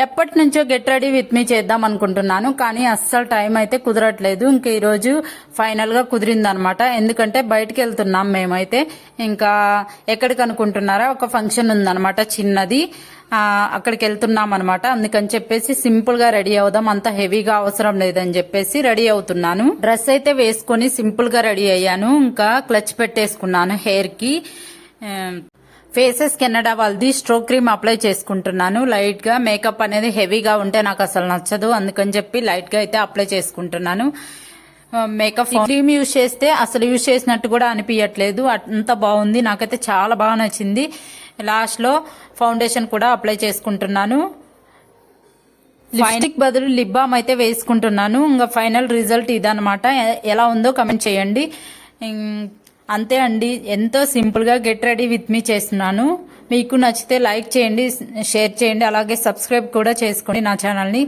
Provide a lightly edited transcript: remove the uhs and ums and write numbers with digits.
ఎప్పటి నుంచో get ready with me చేద్దాం అనుకుంటున్నాను, కానీ అస్సలు టైం అయితే కుదరట్లేదు. ఇంకా ఈరోజు ఫైనల్గా కుదిరిందనమాట. ఎందుకంటే బయటకు వెళ్తున్నాం మేమైతే. ఇంకా ఎక్కడికి అనుకుంటున్నారా, ఒక ఫంక్షన్ ఉందనమాట చిన్నది, అక్కడికి వెళ్తున్నాం అనమాట. అందుకని చెప్పేసి సింపుల్ గా రెడీ అవుదాం, అంత హెవీగా అవసరం లేదని చెప్పేసి రెడీ అవుతున్నాను. డ్రెస్ అయితే వేసుకొని సింపుల్ గా రెడీ అయ్యాను. ఇంకా క్లచ్ పెట్టేసుకున్నాను హెయిర్ కి. ఫేసెస్ కెనడా వాళ్ళది స్ట్రోక్ క్రీమ్ అప్లై చేసుకుంటున్నాను లైట్ గా. మేకప్ అనేది హెవీగా ఉంటే నాకు అసలు నచ్చదు, అందుకని చెప్పి లైట్ గా అయితే అప్లై చేసుకుంటున్నాను. మేకప్ క్రీమ్ యూజ్ చేస్తే అసలు యూజ్ చేసినట్టు కూడా అనిపించట్లేదు, అంత బాగుంది. నాకైతే చాలా బాగా నచ్చింది. లాస్ట్ లో ఫౌండేషన్ కూడా అప్లై చేసుకుంటున్నాను. లిప్స్టిక్ బదులు లిప్ బామ్ అయితే వేసుకుంటున్నాను. ఇంకా ఫైనల్ రిజల్ట్ ఇదనమాట. ఎలా ఉందో కమెంట్ చేయండి. అంతే అండి, ఎంతో సింపుల్ గా గెట్ రెడీ విత్ మీ చేస్తున్నాను. మీకు నచ్చితే లైక్ చేయండి, షేర్ చేయండి, అలాగే సబ్స్క్రైబ్ కూడా చేసుకోండి నా ఛానల్ని.